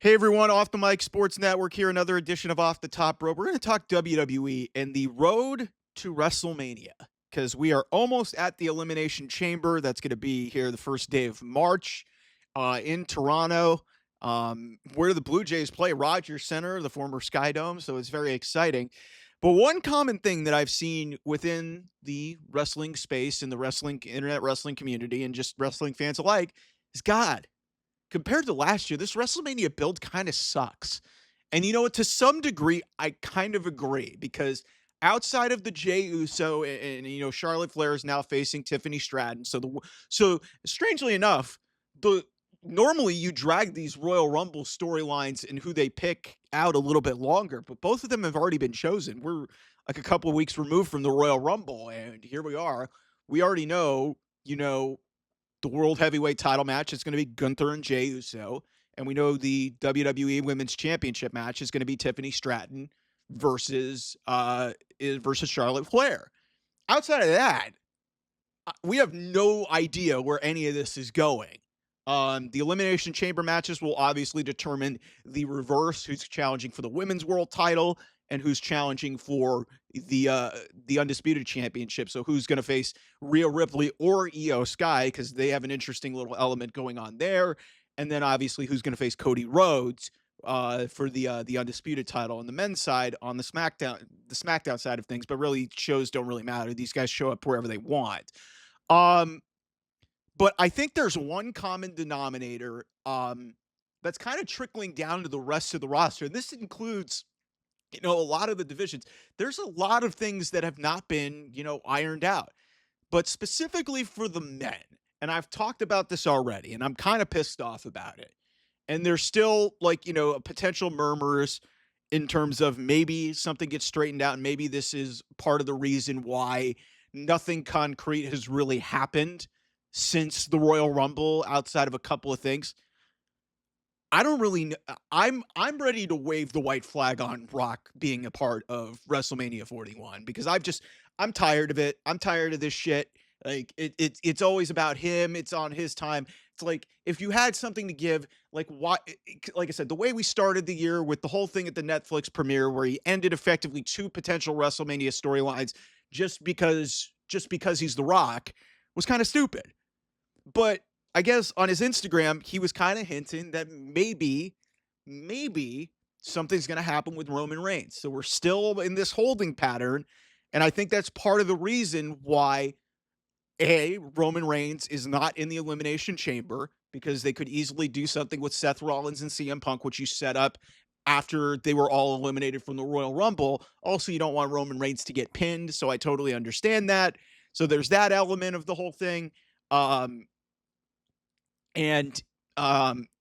Hey everyone, Off the Mic Sports Network here, another edition of Off the Top Rope. We're going to talk WWE and the road to WrestleMania because we are almost at the Elimination Chamber. That's going to be here the first day of March in Toronto, where the Blue Jays play Rogers Center, the former Sky Dome. So it's very exciting. But one common thing that I've seen within the wrestling space and the wrestling internet wrestling community and just wrestling fans alike is God, compared to last year, this WrestleMania build kind of sucks. And you know what? To some degree, I kind of agree because outside of the Jey Uso and Charlotte Flair is now facing Tiffany Stratton. So strangely enough, the normally you drag these Royal Rumble storylines and who they pick out a little bit longer, but both of them have already been chosen. We're like a couple of weeks removed from the Royal Rumble, and here we are. We already know, the World Heavyweight title match is going to be Gunther and Jey Uso. And we know the WWE Women's Championship match is going to be Tiffany Stratton versus versus Charlotte Flair. Outside of that, we have no idea where any of this is going. The Elimination Chamber matches will obviously determine the reverse, who's challenging for the Women's World title and who's challenging for the Undisputed Championship. So who's going to face Rhea Ripley or Io Sky, because they have an interesting little element going on there. And then obviously who's going to face Cody Rhodes for the Undisputed title on the men's side on the SmackDown side of things. But really, shows don't really matter. These guys show up wherever they want. But I think there's one common denominator that's kind of trickling down to the rest of the roster. And this includes, a lot of the divisions. There's a lot of things that have not been, ironed out. But specifically for the men, and I've talked about this already, and I'm kind of pissed off about it. And there's still potential murmurs in terms of maybe something gets straightened out, and maybe this is part of the reason why nothing concrete has really happened since the Royal Rumble outside of a couple of things. I don't really know. I'm ready to wave the white flag on Rock being a part of WrestleMania 41 because I'm tired of it. I'm tired of this shit. Like it's always about him. It's on his time. It's like if you had something to give, like like I said, the way we started the year with the whole thing at the Netflix premiere where he ended effectively two potential WrestleMania storylines just because he's The Rock was kind of stupid. But I guess on his Instagram, he was kind of hinting that maybe something's going to happen with Roman Reigns. So we're still in this holding pattern. And I think that's part of the reason why Roman Reigns is not in the Elimination Chamber, because they could easily do something with Seth Rollins and CM Punk, which you set up after they were all eliminated from the Royal Rumble. Also, you don't want Roman Reigns to get pinned. So I totally understand that. So there's that element of the whole thing. And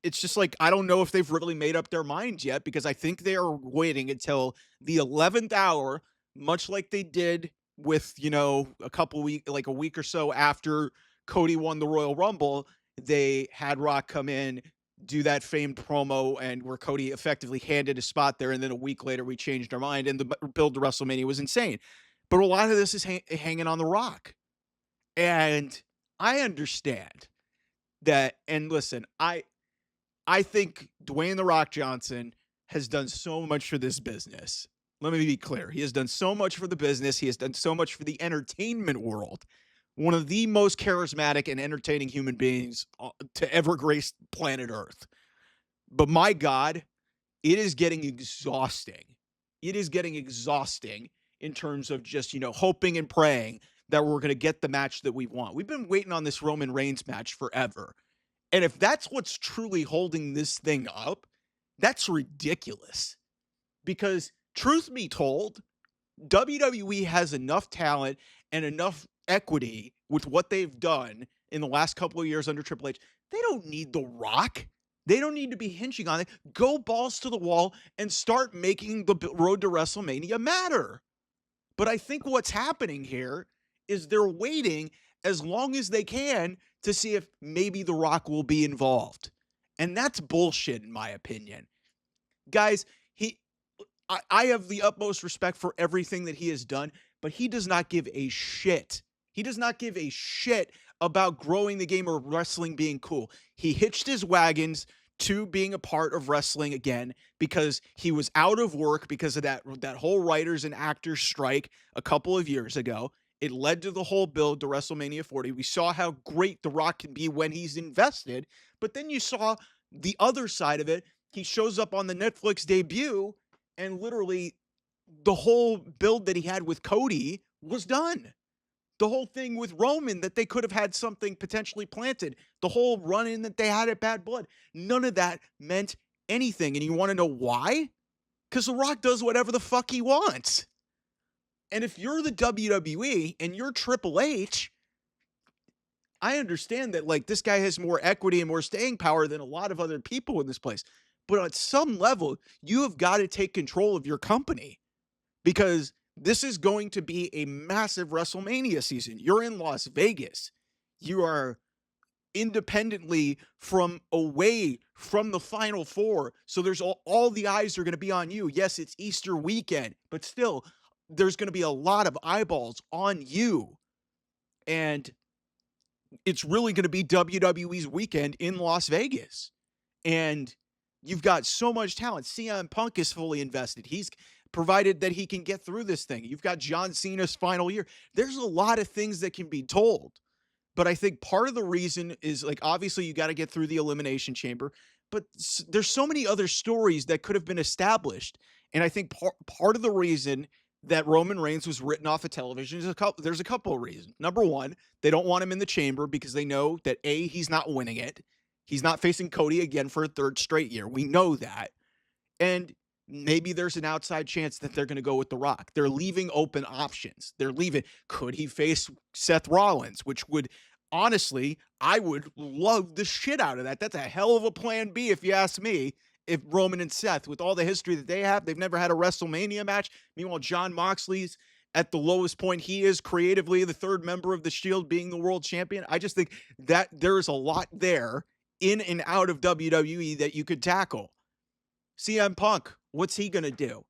it's just like, I don't know if they've really made up their minds yet, because I think they are waiting until the 11th hour, much like they did with, a week or so after Cody won the Royal Rumble. They had Rock come in, do that famed promo, and where Cody effectively handed a spot there. And then a week later, we changed our mind, and the build to WrestleMania was insane. But a lot of this is hanging on the Rock. And I understand that, and listen, I think Dwayne The Rock Johnson has done so much for this business. Let me be clear. He has done so much for the business. He has done so much for the entertainment world. One of the most charismatic and entertaining human beings to ever grace planet Earth. But my God, it is getting exhausting. It is getting exhausting in terms of just, hoping and praying that we're going to get the match that we want. We've been waiting on this Roman Reigns match forever. And if that's what's truly holding this thing up, that's ridiculous. Because truth be told, WWE has enough talent and enough equity with what they've done in the last couple of years under Triple H. They don't need The Rock. They don't need to be hinging on it. Go balls to the wall and start making the road to WrestleMania matter. But I think what's happening here is they're waiting as long as they can to see if maybe The Rock will be involved. And that's bullshit, in my opinion. Guys, I have the utmost respect for everything that he has done, but he does not give a shit. He does not give a shit about growing the game or wrestling being cool. He hitched his wagons to being a part of wrestling again because he was out of work because of that whole writers and actors strike a couple of years ago. It led to the whole build to WrestleMania 40. We saw how great The Rock can be when he's invested, but then you saw the other side of it. He shows up on the Netflix debut, and literally the whole build that he had with Cody was done. The whole thing with Roman that they could have had something potentially planted, the whole run in that they had at Bad Blood, none of that meant anything. And you want to know why? Because The Rock does whatever the fuck he wants. And if you're the WWE and you're Triple H, I understand that like this guy has more equity and more staying power than a lot of other people in this place. But at some level, you have got to take control of your company because this is going to be a massive WrestleMania season. You're in Las Vegas. You are independently from away from the Final Four. So there's all the eyes are going to be on you. Yes, it's Easter weekend, but still, there's going to be a lot of eyeballs on you. And it's really going to be WWE's weekend in Las Vegas. And you've got so much talent. CM Punk is fully invested. He's provided that he can get through this thing. You've got John Cena's final year. There's a lot of things that can be told. But I think part of the reason is like, obviously you got to get through the Elimination Chamber, but there's so many other stories that could have been established. And I think part of the reason that Roman Reigns was written off of television is there's a couple of reasons. Number one, they don't want him in the chamber because they know that A, he's not winning it. He's not facing Cody again for a third straight year. We know that. And maybe there's an outside chance that they're going to go with The Rock. They're leaving open options. They're leaving. Could he face Seth Rollins, which would honestly, I would love the shit out of that. That's a hell of a plan B, if you ask me. If Roman and Seth, with all the history that they have, they've never had a WrestleMania match. Meanwhile, Jon Moxley's at the lowest point he is creatively, the third member of the Shield being the world champion. I just think that there's a lot there in and out of WWE that you could tackle. CM Punk, what's he going to do?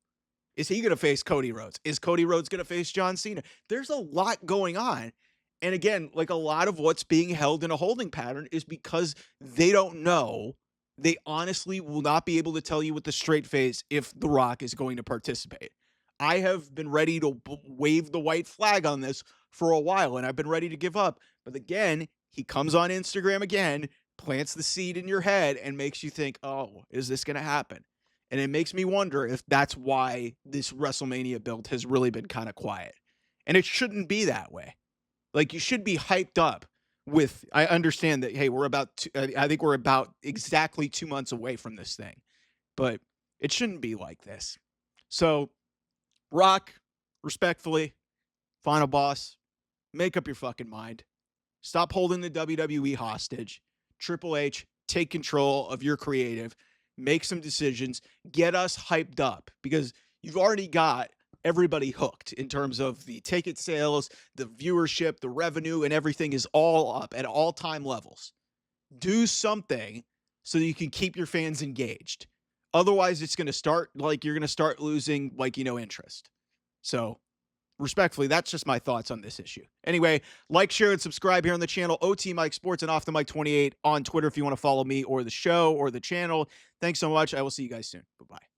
Is he going to face Cody Rhodes? Is Cody Rhodes going to face John Cena? There's a lot going on. And again, like a lot of what's being held in a holding pattern is because they don't know. They honestly will not be able to tell you with a straight face if The Rock is going to participate. I have been ready to wave the white flag on this for a while, and I've been ready to give up. But again, he comes on Instagram again, plants the seed in your head, and makes you think, oh, is this going to happen? And it makes me wonder if that's why this WrestleMania build has really been kind of quiet. And it shouldn't be that way. Like, you should be hyped up with, I understand that, hey, I think we're about exactly 2 months away from this thing. But it shouldn't be like this. So, Rock, respectfully, final boss, make up your fucking mind. Stop holding the WWE hostage. Triple H, take control of your creative. Make some decisions. Get us hyped up because you've already got everybody hooked in terms of the ticket sales, the viewership, the revenue, and everything is all up at all-time levels. Do something so that you can keep your fans engaged. Otherwise, it's going to start like you're going to start losing interest. So respectfully, that's just my thoughts on this issue. Anyway, like, share, and subscribe here on the channel. OT Mike Sports and Off the Mic 28 on Twitter if you want to follow me or the show or the channel. Thanks so much. I will see you guys soon. Bye-bye.